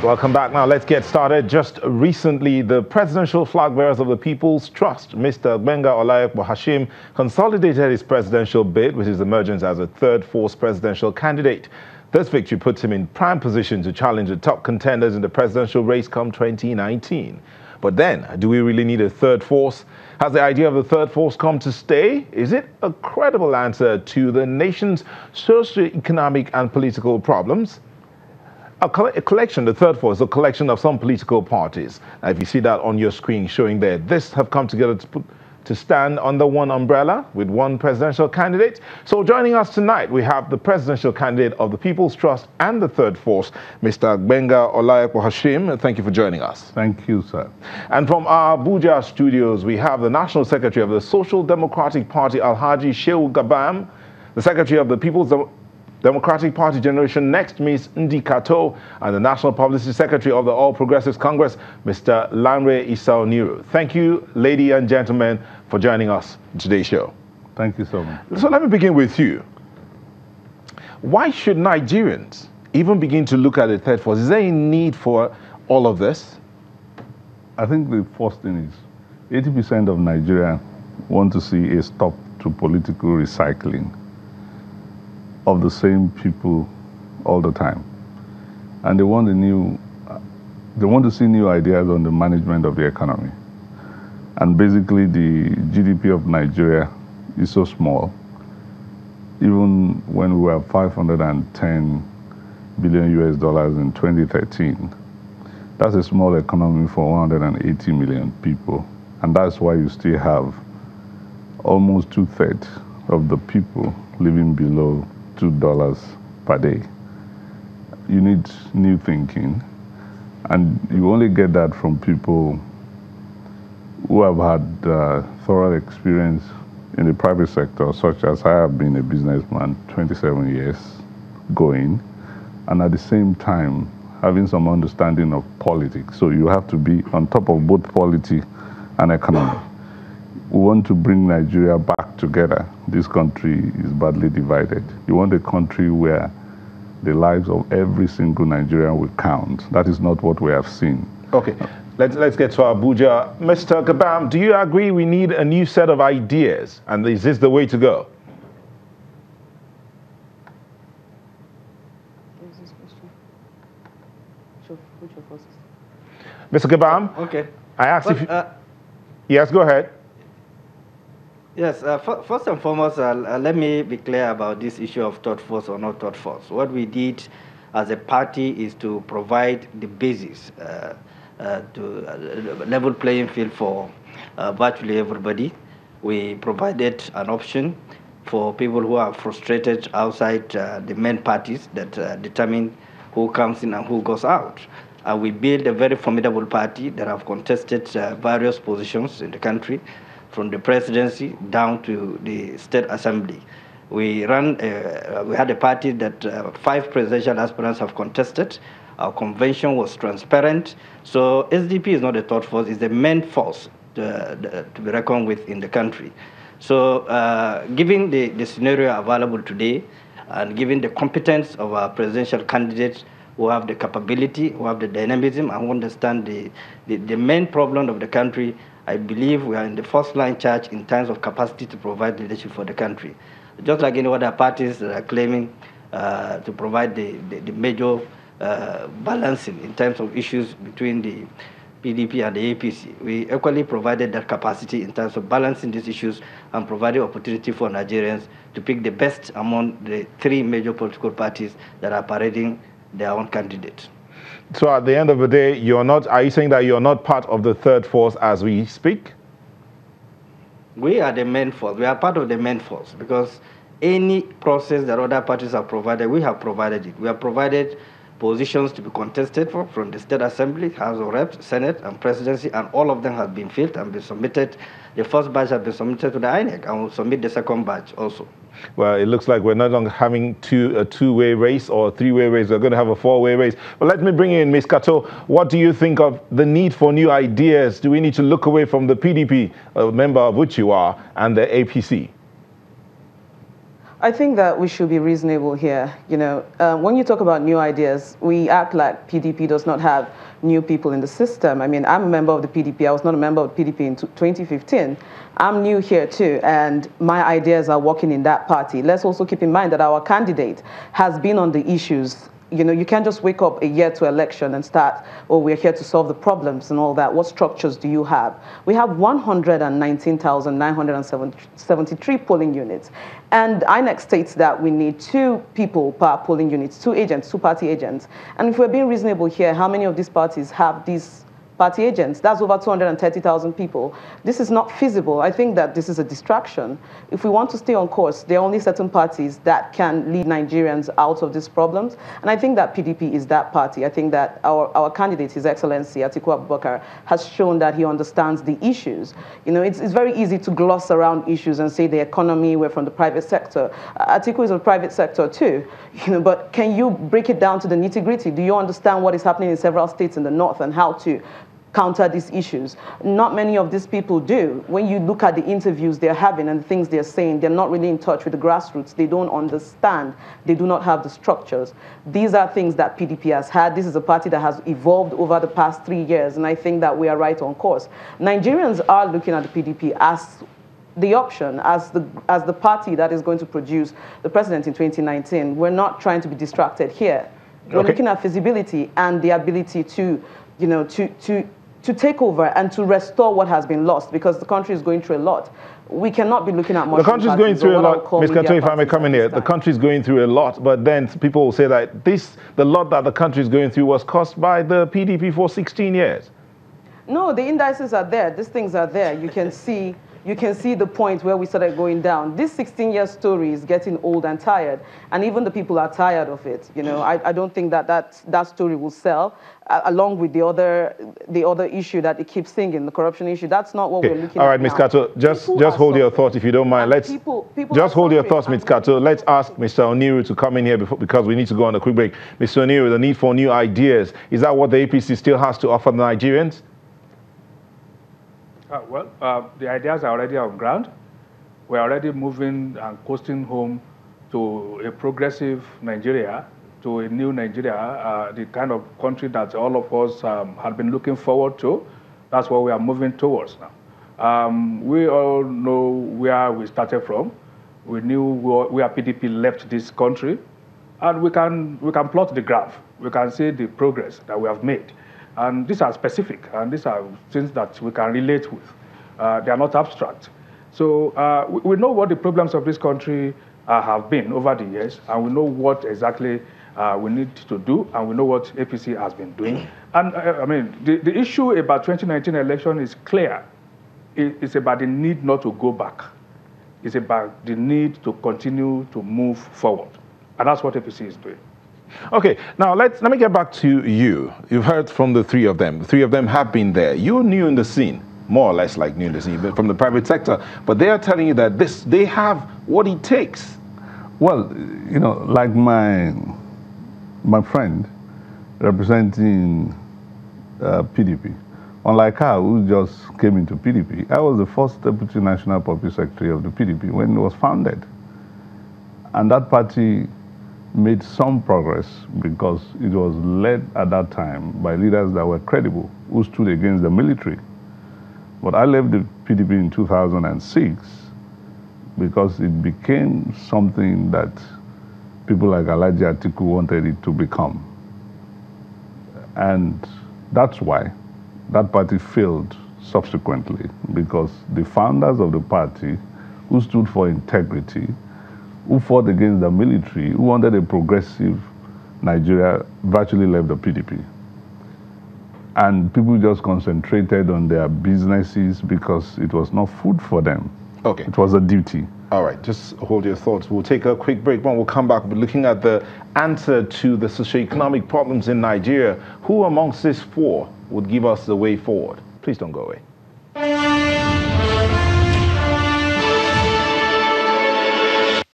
Welcome back. Now let's get started. Just recently, the presidential flag bearers of the People's Trust, Mr. Gbenga Olayipo Hashim, consolidated his presidential bid with his emergence as a third force presidential candidate. This victory puts him in prime position to challenge the top contenders in the presidential race come 2019. But then, do we really need a third force? Has the idea of the third force come to stay? Is it a credible answer to the nation's socio-economic and political problems? A collection, the third force, a collection of some political parties. Now, if you see that on your screen showing there, this have come together to stand under one umbrella with one presidential candidate. So joining us tonight, we have the presidential candidate of the People's Trust and the third force, Mr. Gbenga Olayipo Hashim. Thank you for joining us. Thank you, sir. And from our Abuja studios, we have the National Secretary of the Social Democratic Party, Alhaji Shehu Gabam, the Secretary of the People's Democratic Party Generation Next, Ms. Ndi Kato, and the National Publicity Secretary of the All Progressives Congress, Mr. Lanre Isao Niru. Thank you, ladies and gentlemen, for joining us in today's show. Thank you so much. So let me begin with you. Why should Nigerians even begin to look at the third force? Is there a need for all of this? I think the first thing is 80% of Nigerians want to see a stop to political recycling of the same people all the time. And they want to see new ideas on the management of the economy. And basically the GDP of Nigeria is so small. Even when we were 510 billion US dollars in 2013, that's a small economy for 180 million people. And that's why you still have almost 2/3 of the people living below $2 per day. You need new thinking, and you only get that from people who have had thorough experience in the private sector, such as I have been a businessman 27 years going, and at the same time having some understanding of politics. So you have to be on top of both polity and economy. We want to bring Nigeria back together. This country is badly divided. You want a country where the lives of every single Nigerian will count. That is not what we have seen. Okay, let's get to Abuja. Mr. Gabam, do you agree we need a new set of ideas? And is this the way to go? Mr. Gabam? Okay. I asked if you... Yes, go ahead. Yes, first and foremost, let me be clear about this issue of third force or not third force. What we did as a party is to provide the basis to level playing field for virtually everybody. We provided an option for people who are frustrated outside the main parties that determine who comes in and who goes out. We built a very formidable party that have contested various positions in the country, from the presidency down to the state assembly. We had a party that 5 presidential aspirants have contested. Our convention was transparent. So SDP is not a third force, it's the main force to be reckoned with in the country. So given the scenario available today, and given the competence of our presidential candidates who have the capability, who have the dynamism, and who understand the main problem of the country, I believe we are in the first line charge in terms of capacity to provide leadership for the country. Just like any other parties that are claiming to provide the major balancing in terms of issues between the PDP and the APC. We equally provided that capacity in terms of balancing these issues and providing opportunity for Nigerians to pick the best among the 3 major political parties that are parading their own candidates. So at the end of the day, are you saying that you're not part of the third force as we speak? We are the main force. We are part of the main force because any process that other parties have provided, we have provided it. We have provided positions to be contested from the State Assembly, House of Reps, Senate, and Presidency, and all of them have been filled and been submitted. The first batch has been submitted to the INEC, and we'll submit the second batch also. Well, it looks like we're no longer having a two-way race or a three-way race. We're going to have a four-way race. But let me bring in Ms. Kato. What do you think of the need for new ideas? Do we need to look away from the PDP, a member of which you are, and the APC? I think that we should be reasonable here. You know, when you talk about new ideas, we act like PDP does not have new people in the system. I mean, I'm a member of the PDP. I was not a member of the PDP in 2015. I'm new here too, and my ideas are working in that party. Let's also keep in mind that our candidate has been on the issues. You know, you can't just wake up a year to election and start, oh, we're here to solve the problems and all that. What structures do you have? We have 119,973 polling units. And INEC states that we need 2 people per polling unit, 2 agents, 2 party agents. And if we're being reasonable here, how many of these parties have these party agents? That's over 230,000 people. This is not feasible. I think that this is a distraction. If we want to stay on course, there are only certain parties that can lead Nigerians out of these problems. And I think that PDP is that party. I think that our candidate, His Excellency Atiku Abubakar, has shown that he understands the issues. You know, it's very easy to gloss around issues and say the economy, we're from the private sector. Atiku is a private sector too. You know, but can you break it down to the nitty-gritty? Do you understand what is happening in several states in the north and how to counter these issues? Not many of these people do. When you look at the interviews they're having and the things they're saying, they're not really in touch with the grassroots. They don't understand. They do not have the structures. These are things that PDP has had. This is a party that has evolved over the past 3 years, and I think that we are right on course. Nigerians are looking at the PDP as the option, as the party that is going to produce the president in 2019. We're not trying to be distracted here. We're looking at feasibility and the ability to, you know, to take over and to restore what has been lost, because the country is going through a lot. We cannot be looking at the country is going through a lot. Ms. Kato, if I may come in here, the country is going through a lot, but then people will say that the lot that the country is going through was caused by the PDP for 16 years. No, the indices are there. These things are there. You can see the point where we started going down. This 16-year story is getting old and tired, and even the people are tired of it. You know, I don't think that story will sell, along with the other issue that it keeps singing, the corruption issue. That's not what we're looking at. All right, Ms. Kato, just hold your thoughts if you don't mind. Let's just hold your thoughts, Ms. Kato. Let's ask Mr. Oniru to come in here because we need to go on a quick break. Mr. Oniru, the need for new ideas, is that what the APC still has to offer the Nigerians? The ideas are already on ground. We're already moving and coasting home to a progressive Nigeria, to a new Nigeria, the kind of country that all of us had been looking forward to. That's what we are moving towards now. We all know where we started from. We knew where PDP left this country, and we can plot the graph. We can see the progress that we have made. And these are specific, and these are things that we can relate with. They are not abstract. So we know what the problems of this country have been over the years, and we know what exactly we need to do, and we know what APC has been doing. And I mean, the issue about 2019 election is clear. It's about the need not to go back. It's about the need to continue to move forward. And that's what APC is doing. Okay, now let me get back to you. You've heard from the 3 of them. The 3 of them have been there. You're new in the scene, more or less like new in the scene, but from the private sector. But they are telling you that they have what it takes. Well, you know, like my friend representing PDP, unlike her who just came into PDP, I was the first Deputy National Public Secretary of the PDP when it was founded. And that party made some progress because it was led at that time by leaders that were credible, who stood against the military. But I left the PDP in 2006 because it became something that people like Alhaji Atiku wanted it to become. And that's why that party failed subsequently, because the founders of the party, who stood for integrity, who fought against the military, who wanted a progressive Nigeria, virtually left the PDP. And people just concentrated on their businesses because it was not food for them. Okay. It was a duty. All right, just hold your thoughts. We'll take a quick break. When we'll come back, we'll be looking at the answer to the socioeconomic problems in Nigeria. Who amongst these 4 would give us the way forward? Please don't go away.